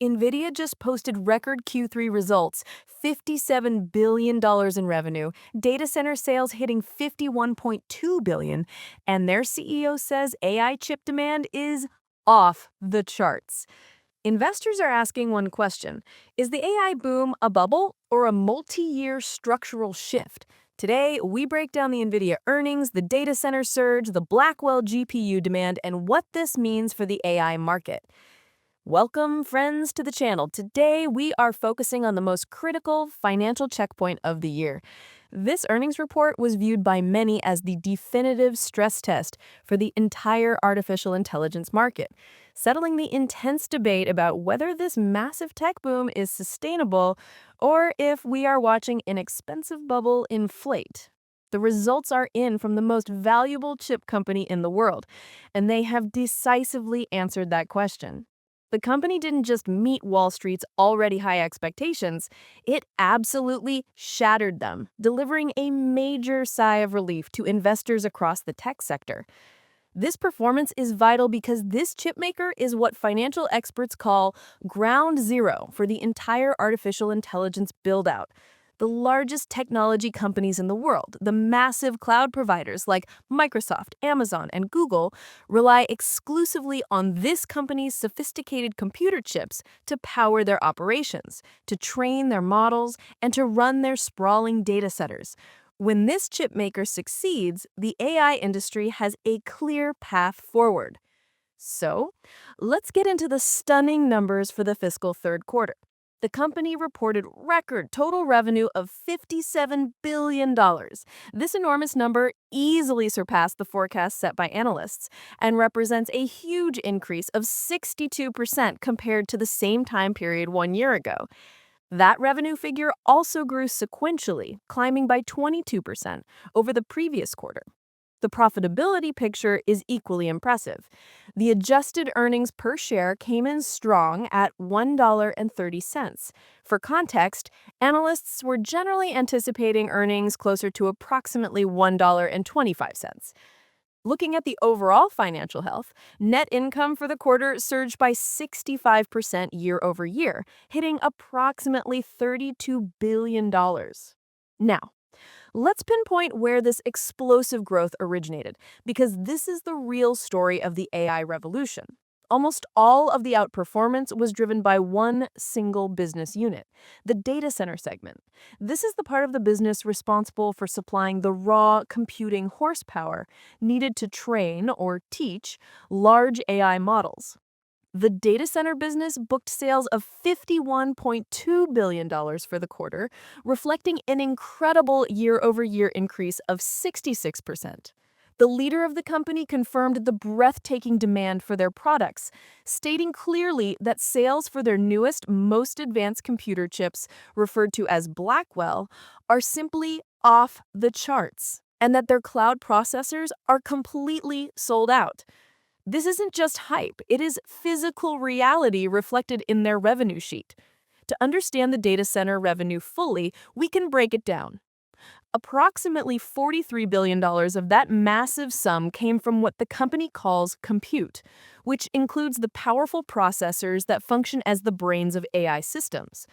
Nvidia just posted record Q3 results, $57 billion in revenue, data center sales hitting $51.2 billion, and their CEO says AI chip demand is off the charts. Investors are asking one question: is the AI boom a bubble or a multi-year structural shift? Today, we break down the Nvidia earnings, the data center surge, the Blackwell GPU demand, and what this means for the AI market. Welcome, friends, to the channel. Today, we are focusing on the most critical financial checkpoint of the year. This earnings report was viewed by many as the definitive stress test for the entire artificial intelligence market, settling the intense debate about whether this massive tech boom is sustainable or if we are watching an expensive bubble inflate. The results are in from the most valuable chip company in the world, and they have decisively answered that question. The company didn't just meet Wall Street's already high expectations, it absolutely shattered them, delivering a major sigh of relief to investors across the tech sector. This performance is vital because this chipmaker is what financial experts call ground zero for the entire artificial intelligence build-out. The largest technology companies in the world, the massive cloud providers like Microsoft, Amazon, and Google, rely exclusively on this company's sophisticated computer chips to power their operations, to train their models, and to run their sprawling data centers. When this chipmaker succeeds, the AI industry has a clear path forward. So, let's get into the stunning numbers for the fiscal third quarter. The company reported record total revenue of $57 billion. This enormous number easily surpassed the forecast set by analysts and represents a huge increase of 62% compared to the same time period 1 year ago. That revenue figure also grew sequentially, climbing by 22% over the previous quarter. The profitability picture is equally impressive. The adjusted earnings per share came in strong at $1.30. For context, analysts were generally anticipating earnings closer to approximately $1.25. Looking at the overall financial health, net income for the quarter surged by 65% year over year, hitting approximately $32 billion. Now, let's pinpoint where this explosive growth originated, because this is the real story of the AI revolution. Almost all of the outperformance was driven by one single business unit, the data center segment. This is the part of the business responsible for supplying the raw computing horsepower needed to train or teach large AI models. The data center business booked sales of $51.2 billion for the quarter, reflecting an incredible year-over-year increase of 66%. The leader of the company confirmed the breathtaking demand for their products, stating clearly that sales for their newest, most advanced computer chips, referred to as Blackwell, are simply off the charts, and that their cloud processors are completely sold out. This isn't just hype, it is physical reality reflected in their revenue sheet. To understand the data center revenue fully, we can break it down. Approximately $43 billion of that massive sum came from what the company calls compute, which includes the powerful processors that function as the brains of AI systems.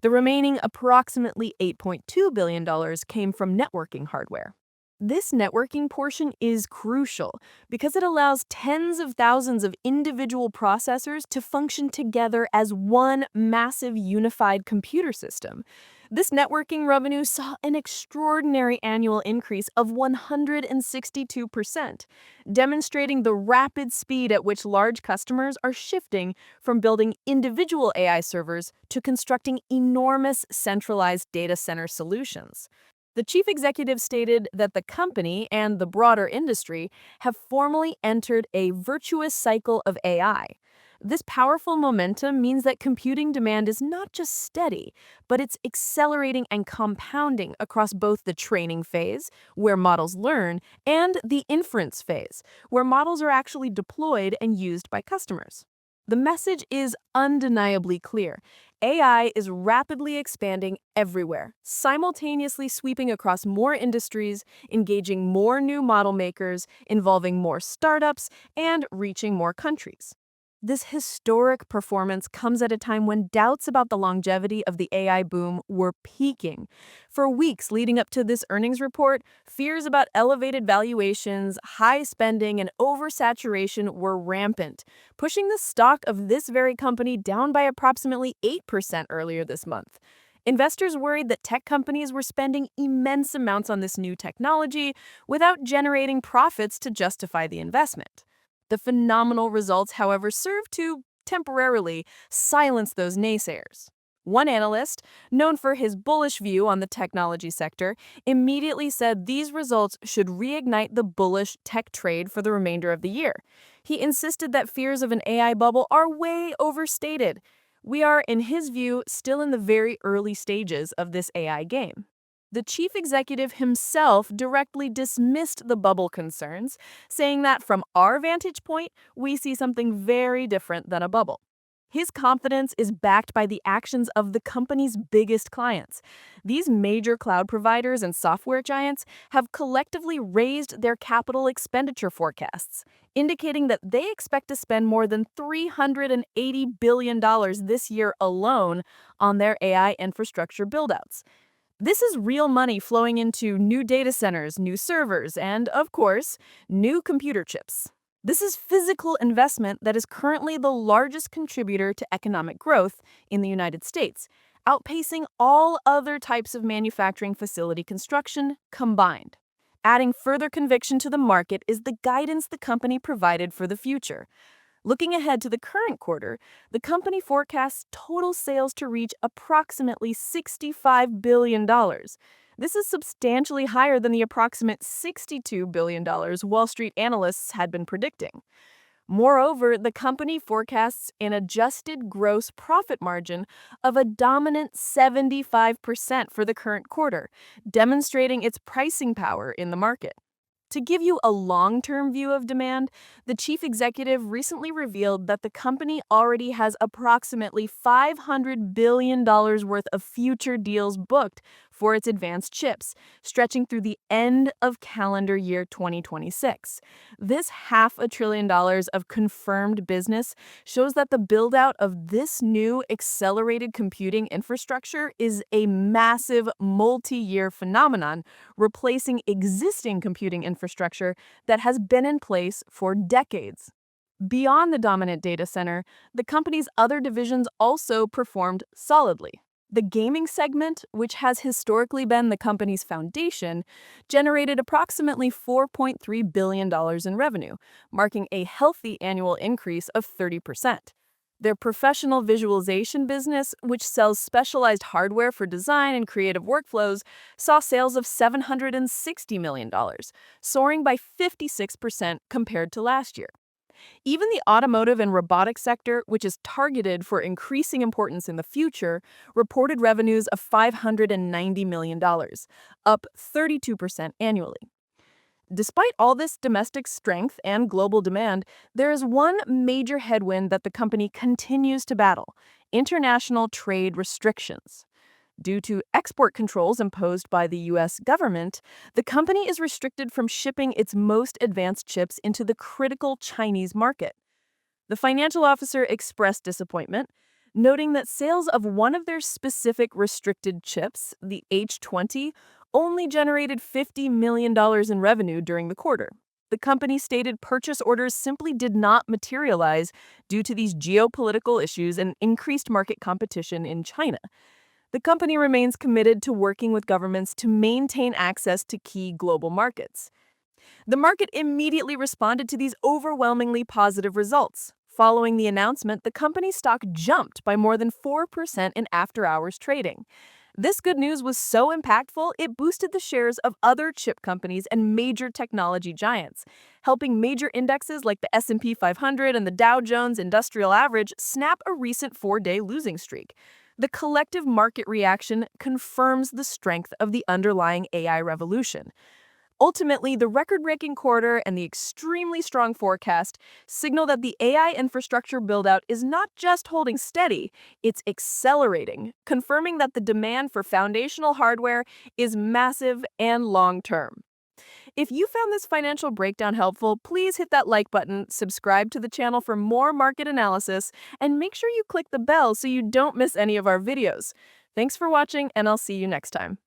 The remaining approximately $8.2 billion came from networking hardware. This networking portion is crucial because it allows tens of thousands of individual processors to function together as one massive unified computer system. This networking revenue saw an extraordinary annual increase of 162%, demonstrating the rapid speed at which large customers are shifting from building individual AI servers to constructing enormous centralized data center solutions. The chief executive stated that the company and the broader industry have formally entered a virtuous cycle of AI. This powerful momentum means that computing demand is not just steady, but it's accelerating and compounding across both the training phase, where models learn, and the inference phase, where models are actually deployed and used by customers. The message is undeniably clear. AI is rapidly expanding everywhere, simultaneously sweeping across more industries, engaging more new model makers, involving more startups, and reaching more countries. This historic performance comes at a time when doubts about the longevity of the AI boom were peaking. For weeks leading up to this earnings report, fears about elevated valuations, high spending, and oversaturation were rampant, pushing the stock of this very company down by approximately 8% earlier this month. Investors worried that tech companies were spending immense amounts on this new technology without generating profits to justify the investment. The phenomenal results, however, served to temporarily silence those naysayers. One analyst, known for his bullish view on the technology sector, immediately said these results should reignite the bullish tech trade for the remainder of the year. He insisted that fears of an AI bubble are way overstated. We are, in his view, still in the very early stages of this AI game. The chief executive himself directly dismissed the bubble concerns, saying that from our vantage point, we see something very different than a bubble. His confidence is backed by the actions of the company's biggest clients. These major cloud providers and software giants have collectively raised their capital expenditure forecasts, indicating that they expect to spend more than $380 billion this year alone on their AI infrastructure buildouts. This is real money flowing into new data centers, new servers, and, of course, new computer chips. This is physical investment that is currently the largest contributor to economic growth in the United States, outpacing all other types of manufacturing facility construction combined. Adding further conviction to the market is the guidance the company provided for the future. Looking ahead to the current quarter, the company forecasts total sales to reach approximately $65 billion. This is substantially higher than the approximate $62 billion Wall Street analysts had been predicting. Moreover, the company forecasts an adjusted gross profit margin of a dominant 75% for the current quarter, demonstrating its pricing power in the market. To give you a long-term view of demand, the chief executive recently revealed that the company already has approximately $500 billion worth of future deals booked for its advanced chips, stretching through the end of calendar year 2026. This $500 billion of confirmed business shows that the build-out of this new accelerated computing infrastructure is a massive multi-year phenomenon, replacing existing computing infrastructure that has been in place for decades. Beyond the dominant data center, the company's other divisions also performed solidly. The gaming segment, which has historically been the company's foundation, generated approximately $4.3 billion in revenue, marking a healthy annual increase of 30%. Their professional visualization business, which sells specialized hardware for design and creative workflows, saw sales of $760 million, soaring by 56% compared to last year. Even the automotive and robotics sector, which is targeted for increasing importance in the future, reported revenues of $590 million, up 32% annually. Despite all this domestic strength and global demand, there is one major headwind that the company continues to battle: international trade restrictions. Due to export controls imposed by the U.S. government, the company is restricted from shipping its most advanced chips into the critical Chinese market. The financial officer expressed disappointment, noting that sales of one of their specific restricted chips, the H20, only generated $50 million in revenue during the quarter. The company stated purchase orders simply did not materialize due to these geopolitical issues and increased market competition in China. The company remains committed to working with governments to maintain access to key global markets. The market immediately responded to these overwhelmingly positive results. Following the announcement, the company's stock jumped by more than 4% in after-hours trading. This good news was so impactful, it boosted the shares of other chip companies and major technology giants, helping major indexes like the S&P 500 and the Dow Jones Industrial Average snap a recent 4-day losing streak. The collective market reaction confirms the strength of the underlying AI revolution. Ultimately, the record-breaking quarter and the extremely strong forecast signal that the AI infrastructure buildout is not just holding steady, it's accelerating, confirming that the demand for foundational hardware is massive and long-term. If you found this financial breakdown helpful, please hit that like button, subscribe to the channel for more market analysis, and make sure you click the bell so you don't miss any of our videos. Thanks for watching, and I'll see you next time.